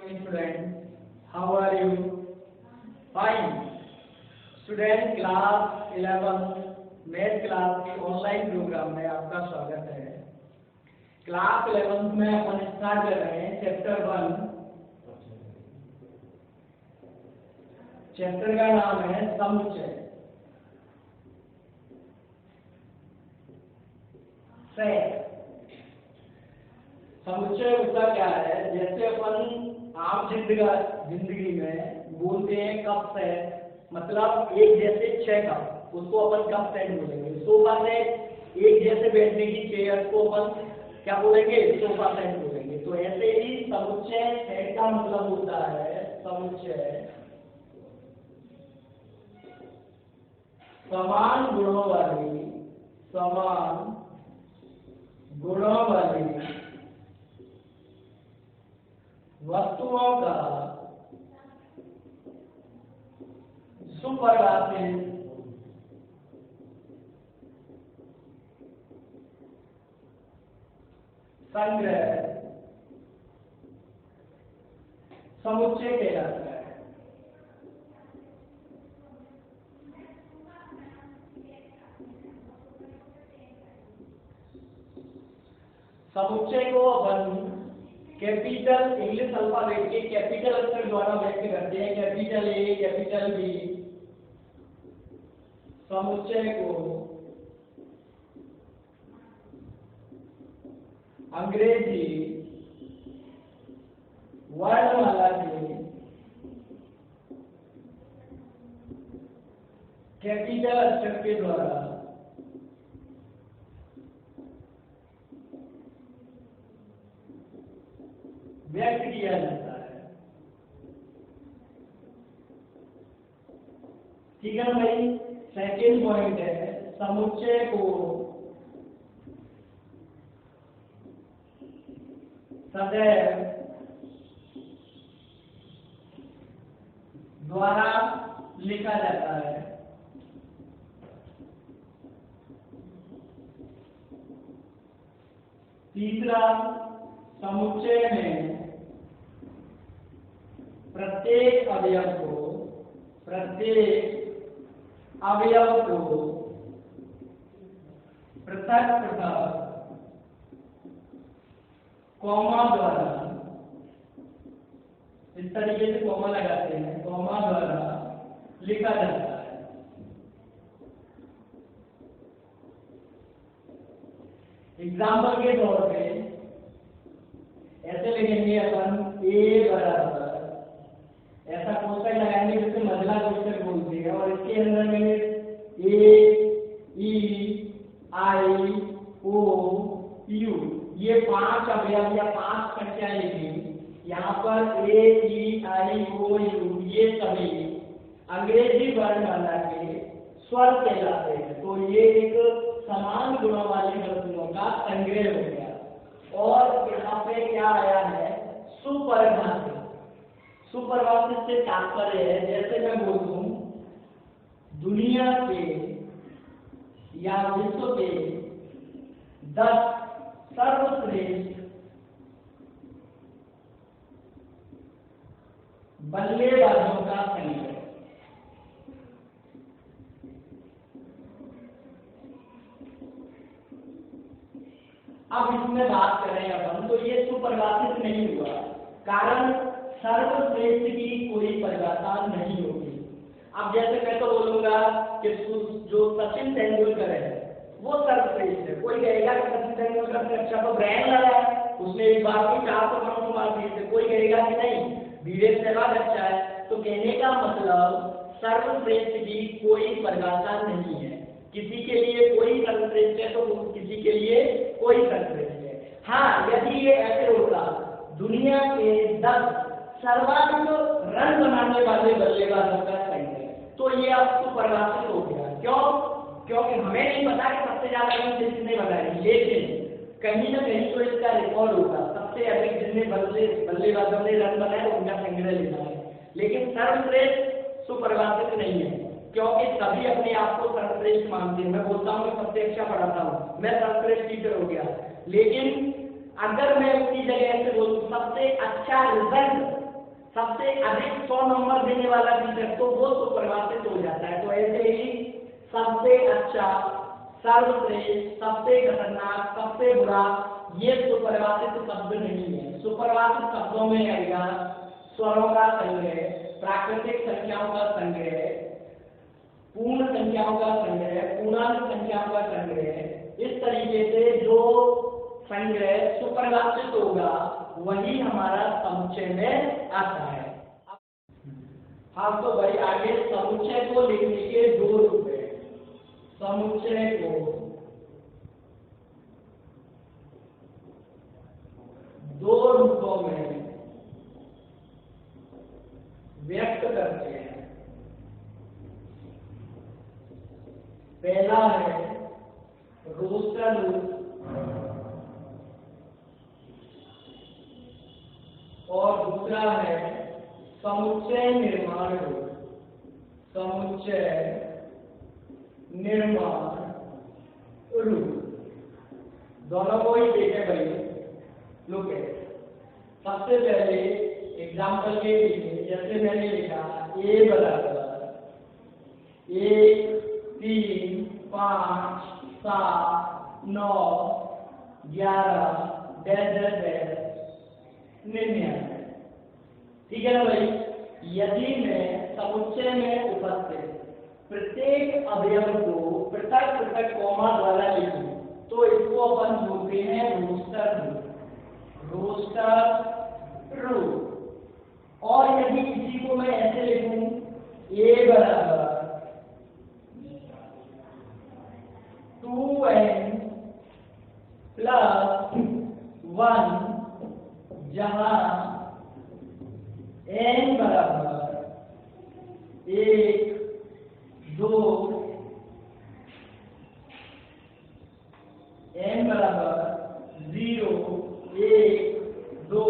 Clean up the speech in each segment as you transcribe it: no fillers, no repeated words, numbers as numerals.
morning students. How are you? Fine. Student class 11 math class के online programme में आपका स्वागत है। क्लास 11 में अपन स्टार्ट कर रहे हैं चैप्टर 1। चैप्टर का नाम है समुच्चय। समुच्चय होता क्या है? जैसे अपन आम जिंदगी में बोलते हैं कप सेट, मतलब एक जैसे 6 कप, उसको अपन कप सेट बोलेंगे। सोफा सेट, एक जैसे बैठने की चेयर को अपन क्या बोलेंगे? सोफा सेट बोलेंगे। तो ऐसे ही समुच्चय सेट का मतलब होता है समुच्चय समान गुणों वाली वस्तुओं का सुपरिभाषित संग्रह समुच्चय कहलाता है। समुच्चय को अपन कैपिटल इंग्लिश अल्फाबेट के कैपिटल अक्षर द्वारा व्यक्त करते हैं। Capital A, capital B. समुच्चय को अंग्रेजी वर्णमाला के कैपिटल अक्षर के द्वारा व्यक्त किया जाता है। ठीक है भाई। सेकेंड पॉइंट है समुच्चय को सदैव द्वारा लिखा जाता है। तीसरा, समुच्चय में प्रत्येक अवयव को पृथक पृथक कॉमा द्वारा, इस तरीके से कॉमा लगाते हैं, कॉमा द्वारा लिखा जाता है। एग्जाम्पल के तौर पे ऐसे लिखेंगे अपन ए बराबर, ऐसा क्वेश्चन लगाएंगे जिसे मजला क्वेश्चन बोलते हैं, और इसके अंदर में ए, ई, आई, ओ, यू, ये 5 अवयव या 5 संख्याएं लिखी। यहाँ पर ए, ई, आई, ओ, यू ये सभी अंग्रेजी वर्णमाला के स्वर कहलाते हैं। तो ये एक समान गुणों वाली वस्तुओं का संग्रह हो गया। और यहाँ पे क्या आया है? सुपरिभाषित। सुपरिभाषित से तात्पर्य है, जैसे मैं बोलूं दुनिया के या विश्व के 10 सर्वश्रेष्ठ बल्लेबाजों का संग्रह। अब इसमें बात करें अपन, तो ये सुपरिभाषित नहीं हुआ, कारण सर्वश्रेष्ठ की कोई परिभाषा नहीं होगी। अब जैसे मैं तो बोलूंगा कि जो सचिन तेंदुलकर है वो सर्वश्रेष्ठ है। कोई कहेगा कि सचिन तेंदुलकर से अच्छा तो ब्रायन लारा है, उसने एक बार में 400 रन मार दिए थे। कोई कहेगा कि नहीं, वीरेंद्र सहवाग अच्छा है। तो कहने का मतलब सर्वश्रेष्ठ की कोई परिभाषा नहीं है। किसी के लिए कोई सर्वश्रेष्ठ है तो किसी के लिए कोई सर्वश्रेष्ठ है। हाँ, यदि ये ऐसे होता दुनिया के 10 सर्वाधिक रन बनाने वाले बल्लेबाजों का संग्रह, तो ये अब सुपरिभाषित हो गया। क्यों? क्योंकि हमें नहीं पता कि सबसे ज्यादा रन किसने बनाए, लेकिन कहीं ना कहीं तो इसका रिकॉर्ड होगा। सबसे अधिक जितने बल्लेबाजों ने रन बनाए उनका संग्रह लेना है। लेकिन सर्वश्रेष्ठ सुपरिभाषित नहीं है, क्योंकि सभी अपने आप को सर्वश्रेष्ठ मानते हैं। मैं बोलता हूँ सबसे अच्छा पढ़ाता हूँ, मैं सर्वश्रेष्ठ टीचर हो गया। लेकिन अगर मैं उसकी जगह ऐसे बोलूं सबसे अच्छा रिजल्ट सबसे अधिक 100 नंबर देने वाला टीचर तो वो सुपरवासित हो जाता है। तो ऐसे ही सबसे अच्छा, सर्वश्रेष्ठ, सबसे खतरनाक, सबसे बुरा, ये सुपरवासित शब्द नहीं है। सुपरवासित शब्दों में आएगा स्वरों का संग्रह, प्राकृतिक संख्याओं का संग्रह, पूर्ण संख्याओं का संग्रह, पूर्णांक संख्याओं का संग्रह। इस तरीके से जो संग्रह सुपरवासित होगा वही हमारा समुच्चय में आता है। हाँ, तो भाई आगे समुच्चय को लिखने के दो रूप है। समुच्चय को दो रूपों में व्यक्त करते हैं। पहला है रोस्टर रूप और दूसरा है समुच्चय निर्माण रूप। समुच्चय निर्माण रूप दोनों को ही देखे भाई। लुक है, सबसे पहले एग्जाम्पल के लिए जैसे मैंने लिखा ए बराबर 1 3 5 7 9 11 डैश 99। ठीक है ना भाई। यदि मैं समुच्चय में उपस्थित प्रत्येक अवयव को पृथक पृथक कॉमा द्वारा लिखूं तो इसको अपन बोलते हैं रोस्टर रूप। रोस्टर रूप। और यदि इसी को मैं ऐसे लिखूं ए बराबर 2n + 1 जहां n बराबर 1 2 n बराबर 0 1 2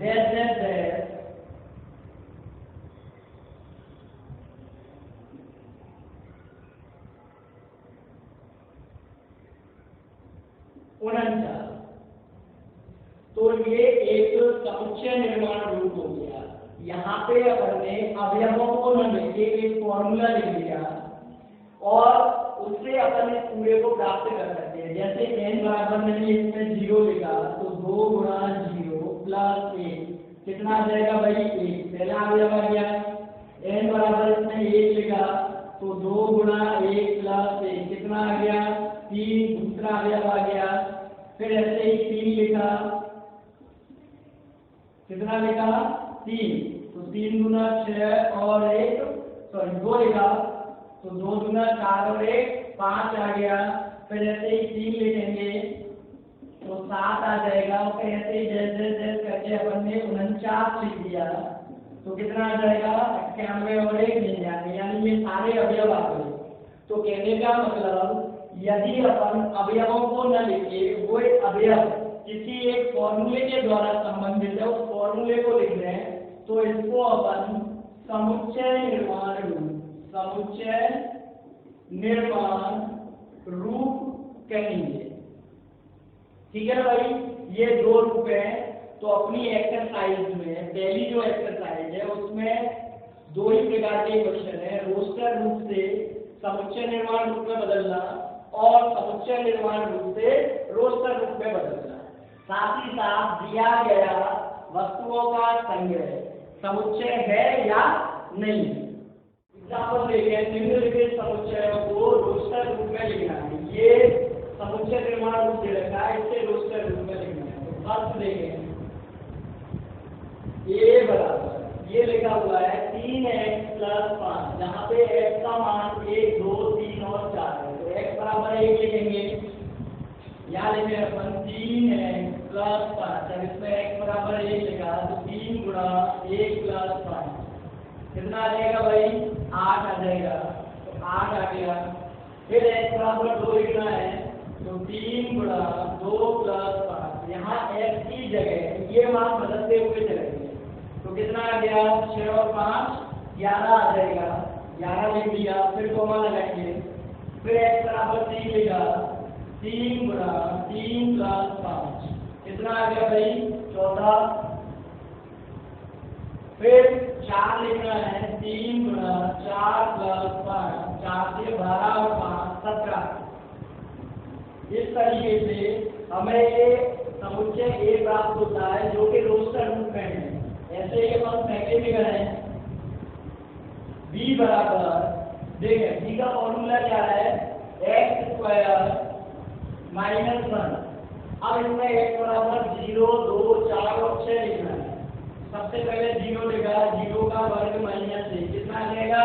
डैश डैश डैश उनचास। तो ये एक समुच्चय निर्माण रूप हो गया। यहाँ पे अपन ने अवयवों को न लेके एक फॉर्मूला लिख दिया और उससे अपन इस पूरे को प्राप्त कर सकते हैं। जैसे n बराबर मैंने इसमें 0 लिखा तो 2 गुणा 0 + 1 कितना आ जाएगा भाई 1। पहला अवयव आ गया। n बराबर इसमें 1 लिखा तो 2 गुणा 1 + 1 कितना आ गया 3। दूसरा अवयव आ गया। फिर ऐसे ही 3 लिखा, कितना लिखा 3 तो 3 गुना 6 और 1 सॉरी 2 लिखा तो 2 गुना 4 और 1 5 आ गया। फिर ऐसे ही 3 लिखेंगे तो 7 आ जाएगा। और फिर ऐसे ही जैसे जैसे करके अपन ने 49 लिख दिया तो कितना आ जाएगा 91 और 1 99। यानी ये सारे अवयव आ गए। तो कहने का मतलब यदि अपन अवयवों को न लिखे वो एक अवयव किसी एक फॉर्मूले के द्वारा संबंधित है, उस फॉर्मूले को लिख रहे हैं तो इसको अपन समुच्चय निर्माण रूप, समुच्चय निर्माण रूप कहेंगे। ठीक है भाई। ये दो रूप हैं। तो अपनी एक्सरसाइज में पहली जो एक्सरसाइज है उसमें दो ही प्रकार के क्वेश्चन है। रोस्टर रूप से समुच्चय निर्माण रूप में बदलना और समुच्चय निर्माण रूप से रोस्टर रूप में बदलना। साथ ही साथ दिया गया वस्तुओं का संग्रह समुच्चय है या नहीं। एग्जाम्पल देखें, निम्नलिखित समुच्चयों को रोस्टर रूप में लिखना है। ये समुच्चय निर्माण रूप से रखा है, इसे रोस्टर रूप में लिखना है। तो फर्स्ट देखें ए बराबर ये लिखा हुआ है 3x + 5 जहाँ पे x का मान 1 2 3 और 4 है। तो x बराबर 1 लिखेंगे। यहाँ लिखे अपन 3x + 5। जब इसमें x बराबर 1 लिखा तो 3 गुणा 1 + 5 कितना आ जाएगा भाई 8 आ जाएगा। तो 8 आ गया। फिर x बराबर 2 लिखना है तो 3 गुणा 2 + 5। यहाँ x की जगह ये मान बदलते हुए चलेंगे तो कितना आ गया 6 और 5 11 आ जाएगा। 11 लिख दिया। फिर कोमा लगाएंगे। फिर x बराबर 3 लिखा 3 गुणा 3 + 5 कितना आ गया भाई 14। फिर 4 लिखना है, 3 गुणा 4 प्लस 5, 4 से 12 और 5 17। इस तरीके से हमें ये समुच्चय A प्राप्त होता है जो कि रोस्टर रूप में है। ऐसे ही अपन पहले भी करें, B बराबर, देखिए B का फॉर्मूला क्या है, x स्क्वायर माइनस 1। अब इसमें x बराबर 0, 2, 4 और 6 लिखना है। सबसे पहले 0 लिखा, 0 का वर्ग माइनस 1 कितना आ जाएगा,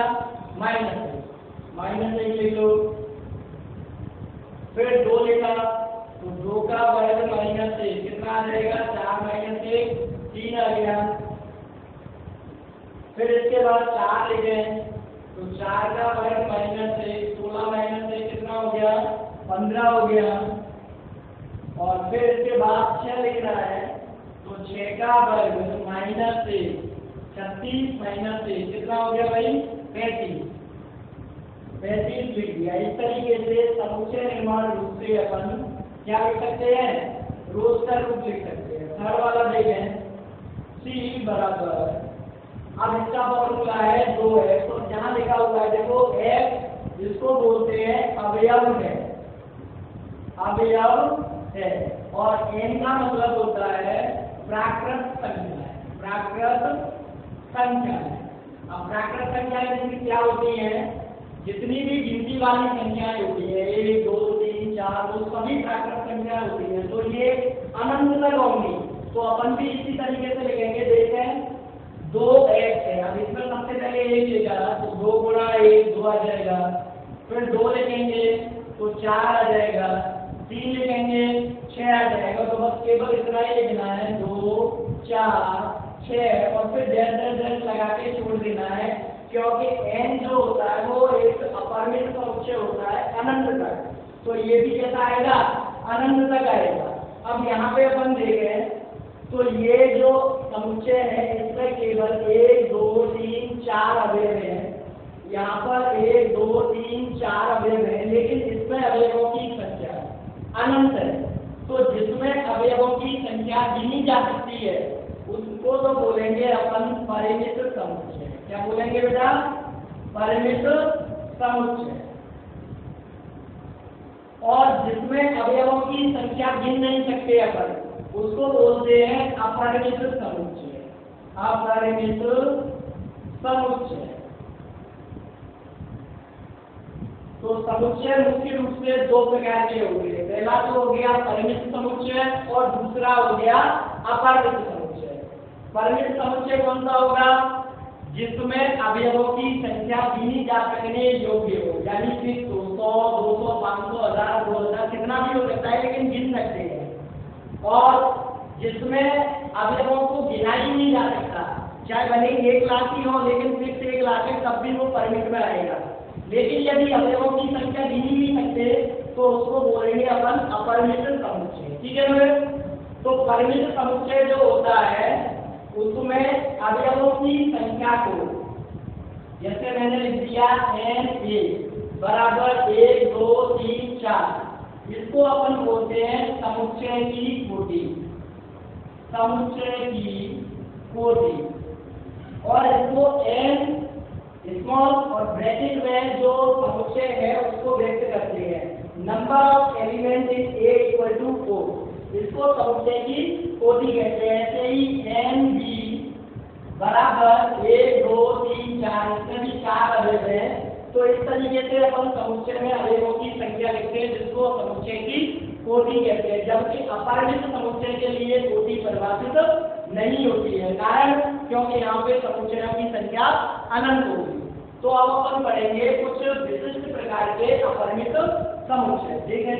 -1 लिख लो। फिर 2 लिखा तो 2 का वर्ग -1 कितना आ जाएगा, 4 - 1 3 आ गया। फिर इसके बाद 4 लिखे तो 4 का वर्ग -1 16 - 1 कितना हो गया, 15 हो गया। और फिर इसके बाद 6 लिखना है तो 6 का वर्ग -1 36 - 1 कितना हो गया भाई, 35 लिख दिया। इस तरीके से समुच्चय निर्माण रूप से अपन क्या लिख सकते हैं, रोस्टर रूप लिख सकते हैं। थर्ड वाला देखें, C बराबर, अब इसका फॉर्मूला है 2x, तो जहां लिखा हुआ है देखो x, जिसको बोलते हैं अवयव है, और n का मतलब होता है प्राकृत संख्या, अब प्राकृत संख्या जिसकी क्या होती है, जितनी भी गिनती वाली संख्याएं होती है 1, 2, 3, 4 वो सभी प्राकृत संख्या होती है, तो ये अनंत तक होंगी। तो अपन भी इसी तरीके से लिखेंगे, देखें 2x है, अब इसमें सबसे पहले 1 लिखा तो 2 गुणा 1 2 आ जाएगा। फिर 2 लिखेंगे तो 4 आ जाएगा, 3 लिखेंगे 6 आ जाएगा। तो बस केवल इतना ही लिखना है, 2 4 6 और फिर डेढ़ लगा के छोड़ देना है, क्योंकि n जो होता है वो एक अपरिमित समुच्चय होता है अनंत तक, तो ये भी कैसा आएगा, अनंत तक आएगा। अब यहाँ पे अपन देखें तो ये जो समुच्चय है इसमें केवल 1 2 3 4 अवयव हैं, यहाँ पर 1 2 3 4 अवयव हैं, लेकिन इसमें अवयवों की संख्या अनंत है। तो जिसमें अवयवों की संख्या गिनी जा सकती है उसको तो बोलेंगे अपन परिमित समुच्चय। क्या बोलेंगे बेटा, परिमित समुच्चय। और जिसमें अवयवों की संख्या गिन नहीं सकते अपन उसको बोलते हैं अपरिमित समुच्चय, अपरिमित समुच्चय। तो समुच्चय मुख्य रूप से 2 प्रकार के होंगे, पहला तो हो गया परिमित समुच्चय और दूसरा हो गया अपरिमित समुच्चय। परिमित समुच्चय कौन सा होगा, जिसमें अवयवों की संख्या गिनी जा सकने योग्य हो, यानी कि 100 200 500 1000 2000 कितना भी हो सकता है, लेकिन गिन सकते हैं। और जिसमें अवयवों को गिना ही नहीं जा सकता, चाहे भले 1 लाख ही हो लेकिन फिक्स 1 लाख है तब भी वो परिमित में आएगा। लेकिन यदि अवयवों की संख्या गिनी नहीं सकते तो उसको बोलेंगे अपन अपरिमित समुच्चय। ठीक है ना। तो परिमित समुच्चय जो होता है उसमें अवयवों की संख्या को, जैसे मैंने लिख दिया n a बराबर 1 2 3 4, इसको अपन बोलते हैं समुच्चय की कोटि, समुच्चय की कोटि। और इसको n स्मॉल और ब्रैकेट में जो समुच्चय है उसको व्यक्त करते हैं, number of element in A equal to 4, इसको समुच्चय की कोटि कहते हैं। ऐसे ही n b बराबर 1 2 3 4, इसमें भी 4 अवयव है। तो इस तरीके से अपन समुच्चय में अवयवों की संख्या लिखते हैं, जिसको समुच्चय की कोटि कहते हैं। जबकि अपरिमित समुच्चय के लिए कोटि परिभाषित नहीं होती है, कारण क्योंकि यहाँ पे समुच्चयों की संख्या अनंत होगी। तो अब अपन पढ़ेंगे कुछ विशिष्ट प्रकार के अपरिमित समुच्चय। देखें